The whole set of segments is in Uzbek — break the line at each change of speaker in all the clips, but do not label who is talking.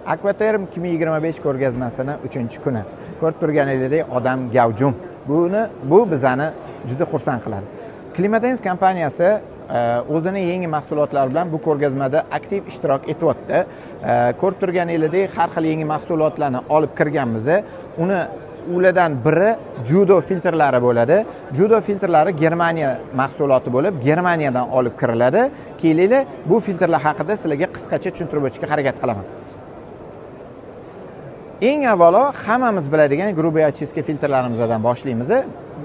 Aquaterm 2025 ko'rgazmasining 3-kuni. Ko'rib turganingizdek, odam gavjum. Bu bizani juda xursand qiladi. Klimadens kompaniyasi o'zining yangi mahsulotlari bilan bu ko'rgazmada aktiv ishtirok etyapti. Ko'rib turganingizdek, har xil yangi mahsulotlarni olib kirganmiz. Ulardan biri Judo filtrlari bo'ladi. Judo filtrlari Germaniya mahsuloti bo'lib, Germaniyadan olib kiriladi. Kelinglar, bu filtrlar haqida sizlarga qisqacha tushuntirib o'tishga harakat qilaman. Eng avvalo hammamiz biladigan grubiy очистка filtrlarimizdan boshlaymiz.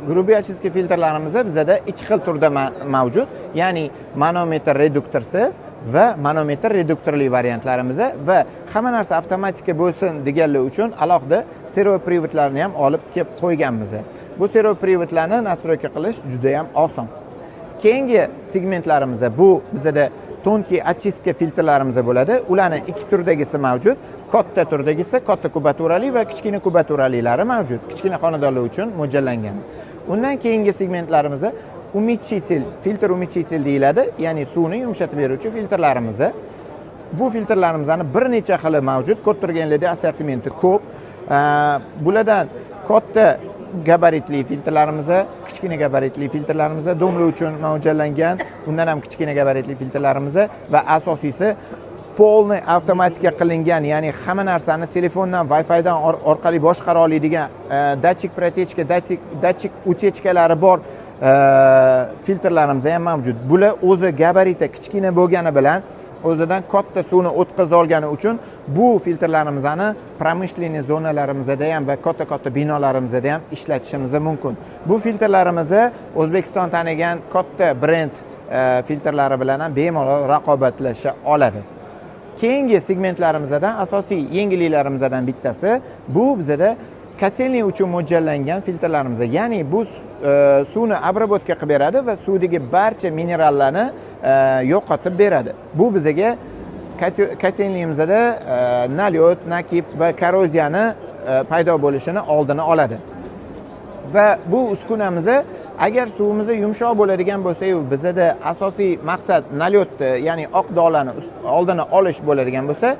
Grubiy очистка filtrlarimiz bizda ikki xil turda mavjud, ya'ni manometr reduktorsiz va manometr reduktorli variantlarimiz va hamma narsa avtomatika bo'lsin deganlar uchun alohida servoprivodlarni ham olib kelib qo'yganmiz. Bu servoprivodlarni nastroyka qilish juda ham oson. Keyingi segmentlarimiz bu bizda tonki очистка filtrlarimiz bo'ladi. Ularning ikki turdagisi mavjud. Katta turdagisi katta kubaturali va kichkina kubaturalilari mavjud. Kichkina xonadonlar uchun mo'ljallangan. Undan keyingi segmentlarimiz umichitel, filtr umichitel deyiladi, ya'ni suvni yumshatib beruvchi filtrlarimiz. Bu filtrlarimizning bir necha xili mavjud. Ko'rib turganingizdek, assortimenti ko'p. Bulardan katta gabaritli filtrlarimiz, kichkina gabaritli filtrlarimiz domla uchun mo'ljallangan, undan ham kichkina gabaritli filtrlarimiz va asosiysi polni avtomatika qilingan, ya'ni hamma narsani telefondan, Wi-Fi dan orqali boshqara oladigan datchik protechka, datchik utechkalari bor filtrlarimiz ham mavjud. Bular o'zi gabariti kichkina bo'lgani bilan o'zidan katta suvni o'tkazib olgani uchun bu filtrlarimizni pромышленный zonalarimizda ham va katta binolarimizda ham ishlatishimiz mumkin. Bu filtrlarimiz O'zbekiston tanigan katta brend filtrlari bilan ham bemalol raqobatlasha oladi. Keyingi segmentlarimizdan asosiy yengilliklarimizdan bittasi bu bizda kotelniy uchun mo'ljallangan filtrlarimiz. Ya'ni bu suvni обработка qilib beradi va suvdagi barcha minerallarni yo'qotib beradi. Bu bizga kotelniyimizda nalyot, nakib va korroziyani paydo bo'lishini oldini oladi. Va bu uskunamiz agar suvimiz yumshoq bo'ladigan bo'lsa-yu, bizda asosiy maqsad nalyotni, ya'ni oq dog'larni oldini olish bo'ladigan bo'lsa,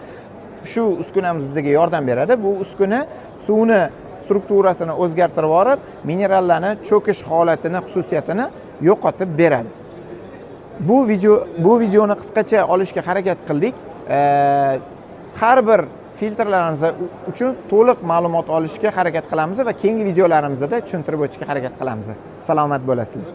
shu uskunamiz bizga yordam beradi. Bu uskuna suvni strukturasini o'zgartirib yorib, minerallarni cho'kish holatini, xususiyatini yo'qotib beradi. Bu videoni qisqacha olishga harakat qildik. Har bir filtrlarimiz uchun to'liq ma'lumot olishga harakat qilamiz va keyingi videolarimizda tushuntirib o'tishga harakat qilamiz. Salomat bo'lasizlar.